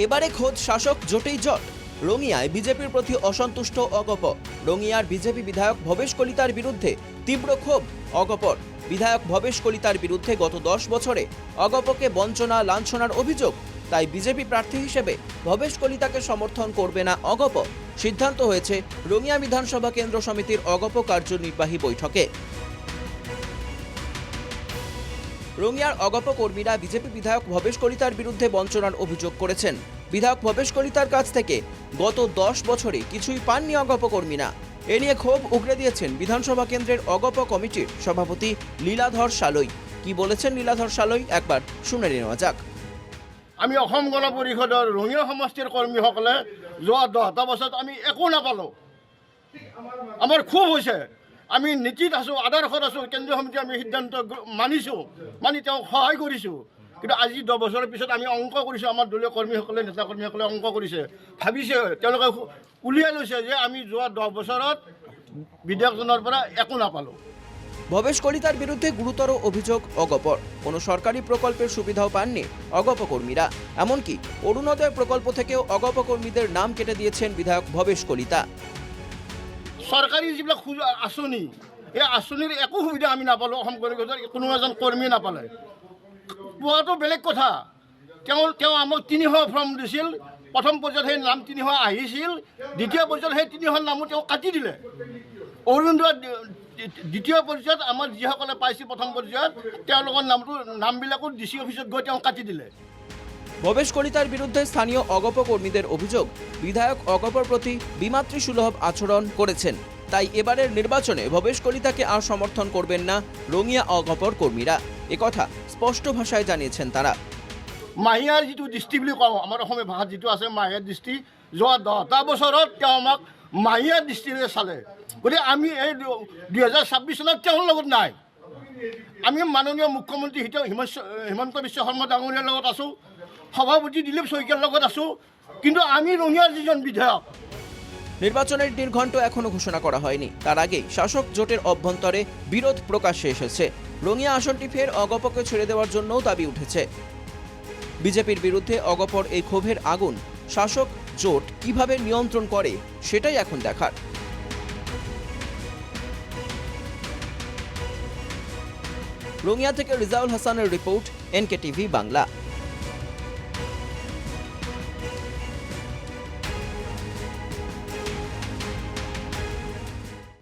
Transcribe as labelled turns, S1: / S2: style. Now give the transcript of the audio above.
S1: এবারে খোদ শাসক জোটেই জট। রঙিয়ায় বিজেপির প্রতি অসন্তুষ্ট অগপ। রঙিয়ার বিজেপি বিধায়ক ভবেশ কলিতার বিরুদ্ধে তীব্র ক্ষোভ অগপর। বিধায়ক ভবেশ কলিতার বিরুদ্ধে গত 10 বছরে অগপকে বঞ্চনা লাঞ্ছনার অভিযোগ। তাই বিজেপি প্রার্থী হিসেবে ভবেশ কলিতাকে সমর্থন করবে না অগপ। সিদ্ধান্ত হয়েছে রঙিয়া বিধানসভা কেন্দ্র সমিতির অগপ কার্যনির্বাহী বৈঠকে। রঙিয়ার অগপ কর্মীরা বিজেপি বিধায়ক ভবেশ কলিতার বিরুদ্ধে বঞ্চনার অভিযোগ করেছেন। বিধায়ক ভবেশ কলিতার কাছ থেকে গত 10 বছরে কিছুই পাননি অগপ কর্মীরা। এ নিয়ে ক্ষোভ উগরে দিয়েছেন বিধানসভা কেন্দ্রের অগপ কমিটির সভাপতি লীলাধর সালই। কি বলেছেন লীলাধর সালই একবার শুনে নেওয়া যাক।
S2: আমি অসম গণ পৰিষদৰ ৰঙিয়া সমষ্টিৰ কৰ্মীসকলে যোৱা 10টা বছৰত আমি একো নাপালোঁ। আমাৰ ক্ষোভ হৈছে, আমি নীতিত আছোঁ, আদৰ্শত আছোঁ, কেন্দ্ৰীয় সমিতি আমি সিদ্ধান্ত মানিছোঁ, মানি তেওঁক সহায় কৰিছোঁ। কিন্তু আজি 10 বছৰৰ পিছত আমি অংক কৰিছোঁ, আমাৰ দলীয় কৰ্মীসকলে নেতা কৰ্মীসকলে অংক কৰিছে, ভাবিছে, তেওঁলোকে উলিয়াই লৈছে যে আমি যোৱা 10 বছৰত বিধায়কজনৰ পৰা একো নাপালোঁ।
S1: ভবেশ কলিতার বিরুদ্ধে গুরুতর অভিযোগ অগপর। কোনো সরকারি প্রকল্পের সুবিধাও পাননি অগপ কর্মীরা। এমনকি অরুণোদয় প্রকল্প থেকেও অগপ কর্মীদের নাম কেটে দিয়েছেন বিধায়ক ভবেশ কলিতা।
S2: চৰকাৰী যিবিলাক আঁচনি, এই আঁচনিৰ একো সুবিধা আমি নাপালোঁ। অসম গণ পৰিষদৰ কোনো এজন কৰ্মী নাপালে। পোৱাটো বেলেগ কথা। তেওঁ আমাক 300 ফৰ্ম দিছিল। প্ৰথম পৰ্যায়ত সেই নাম 300 আহিছিল, দ্বিতীয় পৰ্যায়ত সেই 300 নামো তেওঁ কাটি দিলে। অৰুণোদয় দ্বিতীয় পৰ্যায়ত আমাৰ যিসকলে পাইছে প্ৰথম পৰ্যায়ত, তেওঁলোকৰ নামবিলাকো DC অফিচত গৈ তেওঁ কাটি দিলে।
S1: ভবেশ কলিতার বিরুদ্ধে স্থানীয় অগপ কর্মীদের অভিযোগ, বিধায়ক অগপর প্রতি বিমাতৃসুলভ আচরণ করেছেন। তাই এবারের নির্বাচনে ভবেশ কলিতাকে আর সমর্থন করবেন না রঙিয়া অগপর কর্মীরা। একথা স্পষ্ট ভাষায় জানিয়েছেন তারা।
S2: মাহিয়াৰ যিটো দৃষ্টি বুলি কওঁ, আমাৰ অসমীয়া ভাষাত যিটো আছে মাহিয়াৰ দৃষ্টি, যোৱা 10টা বছৰত তেওঁ আমাক মাহিয়াৰ দৃষ্টিৰে চালে। গতিকে আমি এই 2026 চনত তেওঁৰ লগত নাই। আমি মাননীয় মুখ্যমন্ত্ৰী হিমন্ত বিশ্ব শৰ্মা ডাঙৰীয়াৰ লগত আছোঁ, সভাপতি দিলীপ শইকীয়াৰ লগত আছোঁ, কিন্তু আমি ৰঙিয়াৰ যিজন বিধায়ক।
S1: নির্বাচনের নির্ঘণ্ট এখনো ঘোষণা করা হয়নি। তার আগেই শাসক জোটের অভ্যন্তরে বিরোধ প্রকাশ্যে এসেছে। রঙিয়া আসনটি ফের অগপকে ছেড়ে দেওয়ার জন্যও দাবি উঠেছে। বিজেপির বিরুদ্ধে অগপর এই ক্ষোভের আগুন শাসক জোট কিভাবে নিয়ন্ত্রণ করে সেটাই এখন দেখার। রঙিয়া থেকে রিজাউল হাসানের রিপোর্ট, NKTV বাংলা।